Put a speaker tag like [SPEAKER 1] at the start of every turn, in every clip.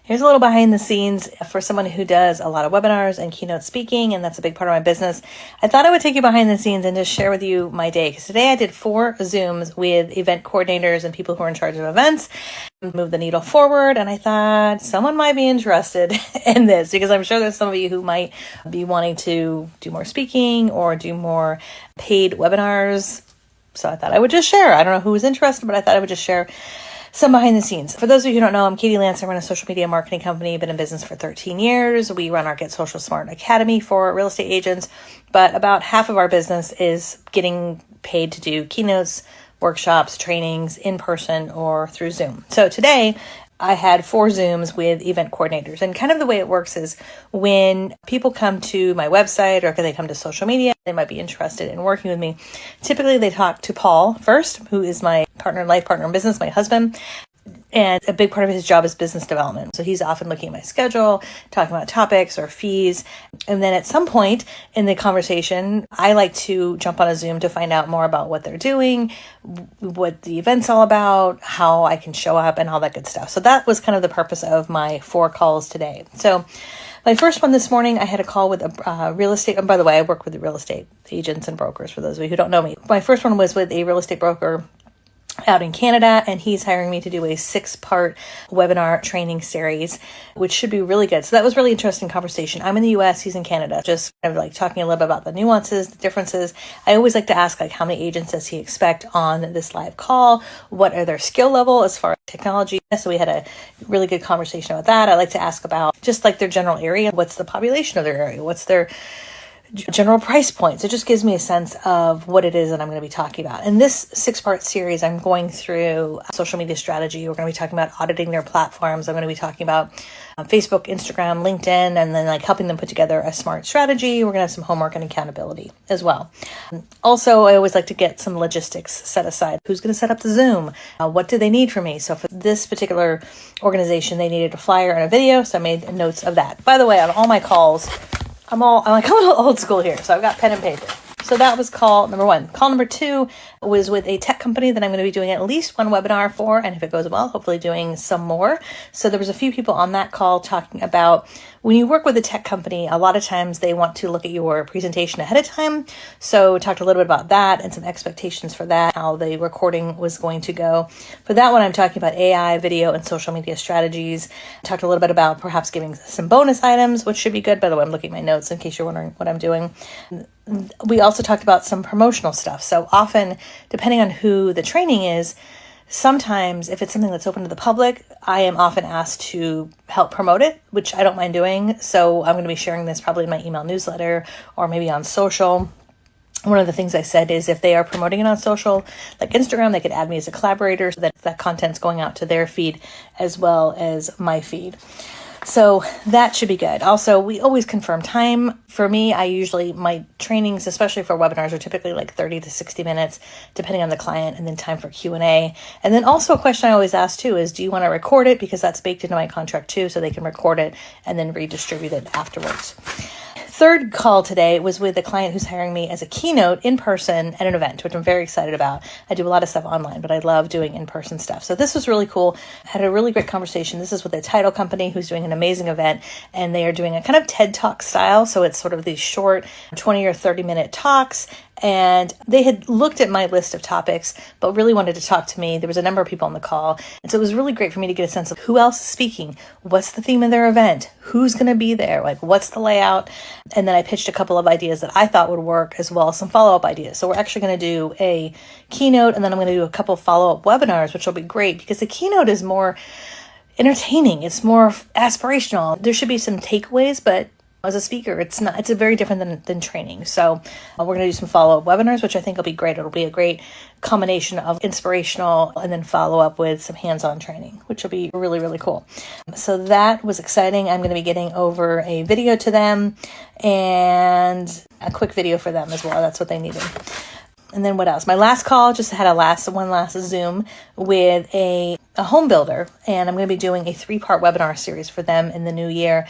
[SPEAKER 1] Here's a little behind the scenes for someone who does a lot of webinars and keynote speaking, and that's a big part of my business. I thought I would take you behind the scenes and just share with you my day, because today I did 4 Zooms with event coordinators and people who are in charge of events, move the needle forward, and I thought someone might be interested in this, because I'm sure there's some of you who might be wanting to do more speaking or do more paid webinars. So I thought I would just share. I don't know who was interested, but I thought I would just share some behind the scenes. For those of you who don't know, I'm Katie Lance. I run a social media marketing company. Been in business for 13 years. We run our Get Social Smart Academy for real estate agents, but about half of our business is getting paid to do keynotes, workshops, trainings in person or through Zoom. So today I had 4 Zooms with event coordinators, and kind of the way it works is when people come to my website or if they come to social media, they might be interested in working with me. Typically they talk to Paul first, who is my life partner in business, my husband. And a big part of his job is business development. So he's often looking at my schedule, talking about topics or fees. And then at some point in the conversation, I like to jump on a Zoom to find out more about what they're doing, what the event's all about, how I can show up, and all that good stuff. So that was kind of the purpose of my 4 calls today. So my first one this morning, I had a call with a real estate. And by the way, I work with the real estate agents and brokers, for those of you who don't know me. My first one was with a real estate broker out in Canada, and he's hiring me to do a 6-part webinar training series, which should be really good. So that was really interesting conversation. I'm in the US, he's in Canada, just kind of like talking a little bit about the nuances, the differences. I always like to ask, like, how many agents does he expect on this live call? What are their skill level as far as technology? So we had a really good conversation about that. I like to ask about just like their general area. What's the population of their area? What's their general price points? It just gives me a sense of what it is that I'm going to be talking about. In this 6-part series, I'm going through social media strategy. We're going to be talking about auditing their platforms. I'm going to be talking about Facebook, Instagram, LinkedIn, and then like helping them put together a smart strategy. We're going to have some homework and accountability as well. Also, I always like to get some logistics set aside. Who's going to set up the Zoom? What do they need from me? So for this particular organization, they needed a flyer and a video, so I made notes of that. By the way, on all my calls, I'm like a little old school here, so I've got pen and paper. So that was call number 1. Call number 2 was with a tech company that I'm going to be doing at least 1 webinar for, and if it goes well, hopefully doing some more. So there was a few people on that call talking about when you work with a tech company, a lot of times they want to look at your presentation ahead of time. So talked a little bit about that and some expectations for that, how the recording was going to go. For that one, I'm talking about AI, video, and social media strategies. Talked a little bit about perhaps giving some bonus items, which should be good. By the way, I'm looking at my notes in case you're wondering what I'm doing. We also talked about some promotional stuff. So often, depending on who the training is, sometimes if it's something that's open to the public, I am often asked to help promote it, which I don't mind doing. So I'm going to be sharing this probably in my email newsletter or maybe on social. One of the things I said is if they are promoting it on social, like Instagram, they could add me as a collaborator so that content's going out to their feed as well as my feed. So that should be good. Also, we always confirm time. For me, my trainings, especially for webinars, are typically like 30 to 60 minutes, depending on the client, and then time for Q&A. And then also a question I always ask too is, do you want to record it? Because that's baked into my contract too, so they can record it and then redistribute it afterwards. Third call today was with a client who's hiring me as a keynote in person at an event, which I'm very excited about. I do a lot of stuff online, but I love doing in-person stuff. So this was really cool. I had a really great conversation. This is with a title company who's doing an amazing event, and they are doing a kind of TED Talk style. So it's sort of these short 20 or 30 minute talks. And they had looked at my list of topics, but really wanted to talk to me. There was a number of people on the call. And so it was really great for me to get a sense of who else is speaking, what's the theme of their event, who's going to be there, like what's the layout. And then I pitched a couple of ideas that I thought would work, as well as some follow-up ideas. So we're actually going to do a keynote, and then I'm going to do a couple follow-up webinars, which will be great because the keynote is more entertaining. It's more aspirational. There should be some takeaways, but as a speaker, it's a very different than training. So we're going to do some follow-up webinars, which I think will be great. It'll be a great combination of inspirational and then follow up with some hands-on training, which will be really, really cool. So that was exciting. I'm going to be getting over a video to them and a quick video for them as well. That's what they needed. And then what else? My last call, just had one last Zoom with a home builder, and I'm going to be doing a 3-part webinar series for them in the new year.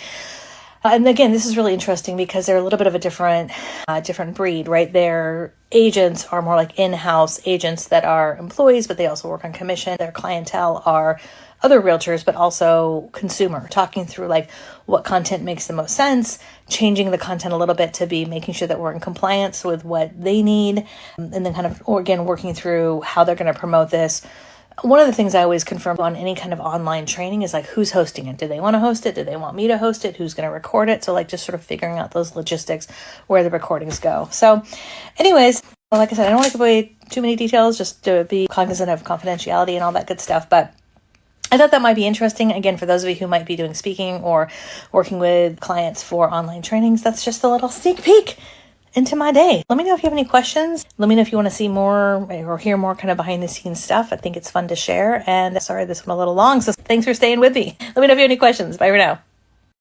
[SPEAKER 1] And again, this is really interesting because they're a little bit of a different breed, right? Their agents are more like in-house agents that are employees, but they also work on commission. Their clientele are other realtors, but also consumer, talking through like what content makes the most sense, changing the content a little bit to be making sure that we're in compliance with what they need, and then kind of, or again, working through how they're going to promote this. One of the things I always confirm on any kind of online training is like, who's hosting it? Do they want to host it? Do they want me to host it? Who's going to record it? So like just sort of figuring out those logistics, where the recordings go. So anyways, like I said, I don't want to give away too many details just to be cognizant of confidentiality and all that good stuff. But I thought that might be interesting. Again, for those of you who might be doing speaking or working with clients for online trainings, that's just a little sneak peek into my day. Let me know if you have any questions. Let me know if you want to see more or hear more kind of behind the scenes stuff. I think it's fun to share. And sorry, this went a little long, so thanks for staying with me. Let me know if you have any questions. Bye for now.